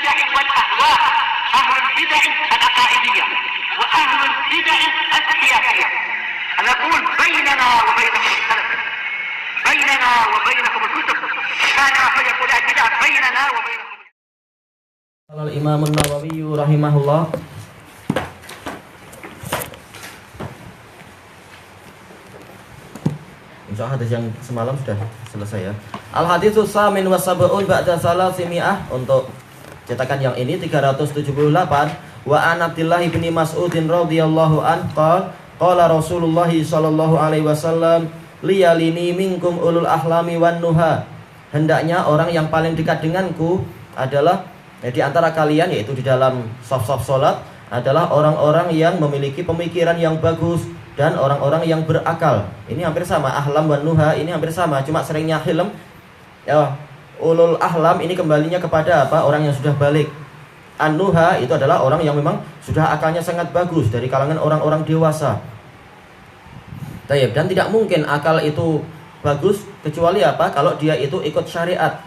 البدع والأهواء، أهل البدع العقائدية وأهل البدع السياسية. نقول بيننا وبينكم السلف، بيننا وبينكم الكتب، كان فيقول البدع بيننا وبينكم. قال الإمام النووي رحمه الله Insya Allah hadis yang semalam sudah selesai ya. Al-haditsus samin wa sab'un ba'da salasimi'ah. Untuk cetakan yang ini 378. Wa an Abdillah bin Mas'udin radhiyallahu an qala Rasulullah sallallahu alaihi wasallam liyalini minkum ulul ahlami wan nuha. Hendaknya orang yang paling dekat denganku adalah di antara kalian, yaitu di dalam saf-saf salat, adalah orang-orang yang memiliki pemikiran yang bagus dan orang-orang yang berakal. Ini hampir sama, ahlam wan nuha ini hampir sama, cuma seringnya hilm. Ya, ulul ahlam ini kembalinya kepada apa? Orang yang sudah balik. An-nuha itu adalah orang yang memang sudah akalnya sangat bagus, dari kalangan orang-orang dewasa. Tayyib, dan tidak mungkin akal itu bagus kecuali apa? Kalau dia itu ikut syariat.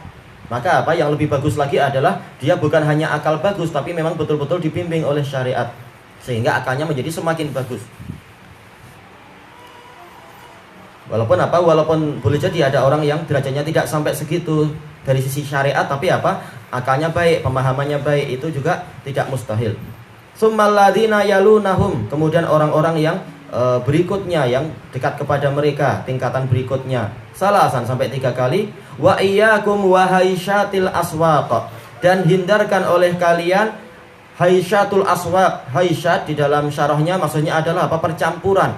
Maka apa yang lebih bagus lagi adalah dia bukan hanya akal bagus, tapi memang betul-betul dibimbing oleh syariat, sehingga akalnya menjadi semakin bagus. Walaupun boleh jadi ada orang yang derajatnya tidak sampai segitu dari sisi syariat, tapi apa? Akalnya baik, pemahamannya baik, itu juga tidak mustahil. Summal ladzina yalunahum, kemudian orang-orang yang berikutnya, yang dekat kepada mereka, tingkatan berikutnya. Salasan, sampai 3 kali. Wa iyyakum wa haisyatil aswaq, dan hindarkan oleh kalian haisyatul aswaq. Haisyat di dalam syarahnya maksudnya adalah apa? Percampuran.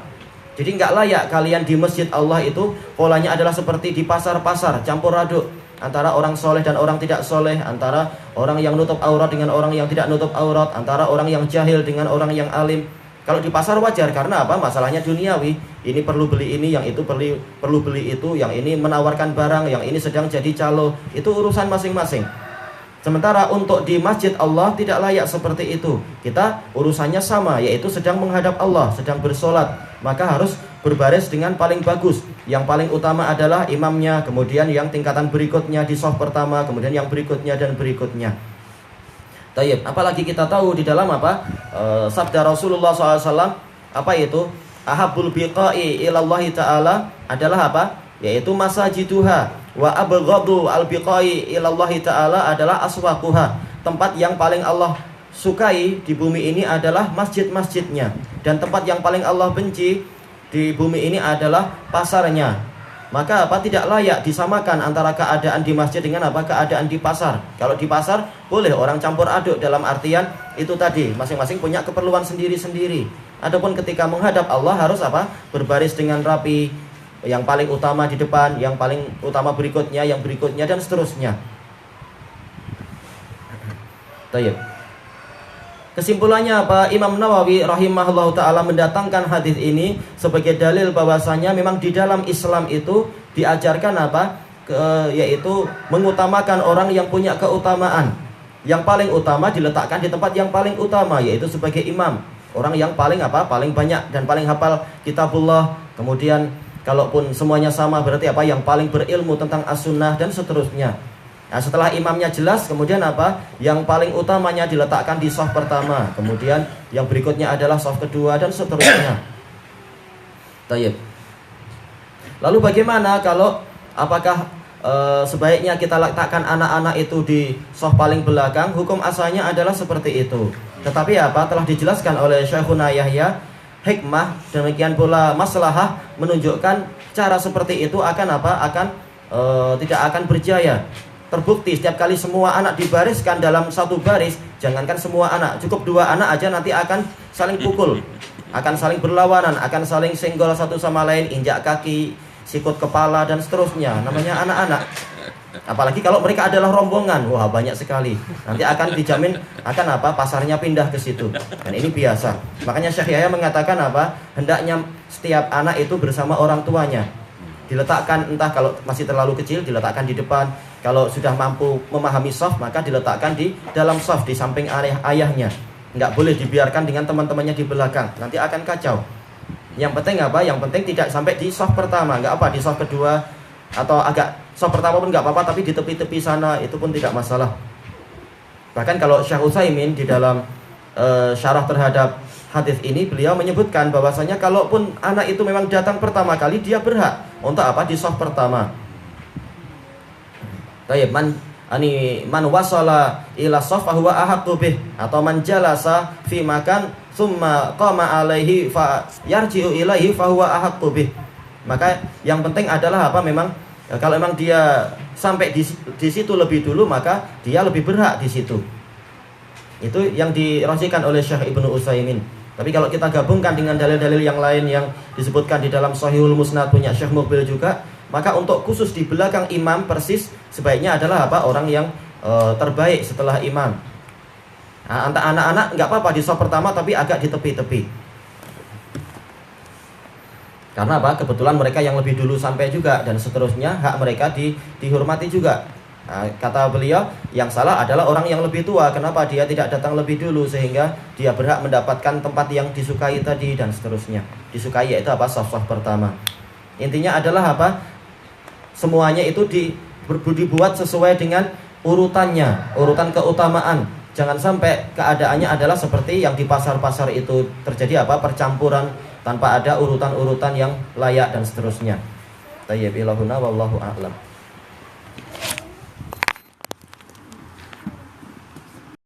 Jadi nggak layak kalian di masjid Allah itu polanya adalah seperti di pasar-pasar, campur aduk antara orang soleh dan orang tidak soleh, antara orang yang nutup aurat dengan orang yang tidak nutup aurat, antara orang yang jahil dengan orang yang alim. Kalau di pasar wajar, karena apa? Masalahnya duniawi. Ini perlu beli ini, yang itu perlu beli itu, yang ini menawarkan barang, yang ini sedang jadi calo. Itu urusan masing-masing. Sementara untuk di masjid Allah tidak layak seperti itu. Kita urusannya sama, yaitu sedang menghadap Allah, sedang bersolat. Maka harus berbaris dengan paling bagus. Yang paling utama adalah imamnya, kemudian yang tingkatan berikutnya di shaf pertama, kemudian yang berikutnya dan berikutnya. Tayyib, apalagi kita tahu di dalam apa? Sabda Rasulullah SAW, apa itu? Ahabbul biqa'i ilallahi ta'ala adalah apa? Yaitu masajiduha. Wa abghadu al-biqa'i ilallahi ta'ala adalah aswaquha. Tempat yang paling Allah sukai di bumi ini adalah masjid-masjidnya. Dan tempat yang paling Allah benci di bumi ini adalah pasarnya. Maka apa? Tidak layak disamakan antara keadaan di masjid dengan apa? Keadaan di pasar. Kalau di pasar boleh orang campur aduk, dalam artian itu tadi, masing-masing punya keperluan sendiri-sendiri. Adapun ketika menghadap Allah harus apa? Berbaris dengan rapi. Yang paling utama di depan, yang paling utama berikutnya, yang berikutnya, dan seterusnya. Tayyib. Kesimpulannya apa? Imam Nawawi rahimahullahu ta'ala mendatangkan hadis ini sebagai dalil bahwasanya memang di dalam Islam itu diajarkan apa? Yaitu mengutamakan orang yang punya keutamaan. Yang paling utama diletakkan di tempat yang paling utama, yaitu sebagai imam. Orang yang paling apa? Paling banyak dan paling hafal kitabullah. Kemudian kalaupun semuanya sama berarti apa? Yang paling berilmu tentang as-sunnah dan seterusnya. Nah, setelah imamnya jelas, kemudian apa? Yang paling utamanya diletakkan di shaf pertama, kemudian yang berikutnya adalah shaf kedua dan seterusnya. Tayyib. Lalu bagaimana kalau apakah sebaiknya kita letakkan anak-anak itu di shaf paling belakang? Hukum asalnya adalah seperti itu. Tetapi apa? Telah dijelaskan oleh Syekhuna Yahya, hikmah demikian pula maslahah menunjukkan cara seperti itu akan apa? Tidak akan berjaya. Terbukti setiap kali semua anak dibariskan dalam satu baris, jangankan semua anak, cukup 2 anak aja nanti akan saling pukul, akan saling berlawanan, akan saling senggol satu sama lain, injak kaki, sikut kepala dan seterusnya. Namanya anak-anak. Apalagi kalau mereka adalah rombongan, wah banyak sekali. Nanti akan dijamin akan apa? Pasarnya pindah ke situ. Dan ini biasa. Makanya Syekh Yahya mengatakan apa? Hendaknya setiap anak itu bersama orang tuanya. Diletakkan, entah kalau masih terlalu kecil diletakkan di depan, kalau sudah mampu memahami shaf maka diletakkan di dalam shaf di samping ayahnya. Nggak boleh dibiarkan dengan teman-temannya di belakang, nanti akan kacau. Yang penting apa? Yang penting tidak sampai di shaf pertama, nggak apa, di shaf kedua atau agak shaf pertama pun nggak apa-apa, tapi di tepi-tepi sana itu pun tidak masalah. Bahkan kalau Syekh Utsaimin di dalam syarah terhadap hadis ini, beliau menyebutkan bahwasanya kalaupun anak itu memang datang pertama kali, dia berhak untuk apa? Di shaf pertama. Tayyib, man wasala ila shaf huwa ahaqqu bih, atau man jalasa fi makan summa qama alaihi fa yarji'u ilaihi fa huwa ahaqqu bih. Maka yang penting adalah apa? Memang kalau memang dia sampai di situ lebih dulu, maka dia lebih berhak di situ. Itu yang dirosikan oleh Syekh Ibnu Utsaimin. Tapi kalau kita gabungkan dengan dalil-dalil yang lain yang disebutkan di dalam Shahihul Musnad punya Syekh Muqbil juga, maka untuk khusus di belakang imam persis sebaiknya adalah apa? Orang yang terbaik setelah imam. Nah, anak-anak nggak apa-apa di shaf pertama, tapi agak di tepi-tepi. Karena apa? Kebetulan mereka yang lebih dulu sampai juga, dan seterusnya hak mereka dihormati juga. Nah, kata beliau, yang salah adalah orang yang lebih tua. Kenapa dia tidak datang lebih dulu sehingga dia berhak mendapatkan tempat yang disukai tadi, dan seterusnya. Disukai yaitu apa? Shaf-shaf pertama. Intinya adalah apa? Semuanya itu dibuat sesuai dengan urutannya, urutan keutamaan. Jangan sampai keadaannya adalah seperti yang di pasar-pasar itu terjadi apa? Percampuran tanpa ada urutan-urutan yang layak dan seterusnya. Tayyib ilahuna wallahu a'lam.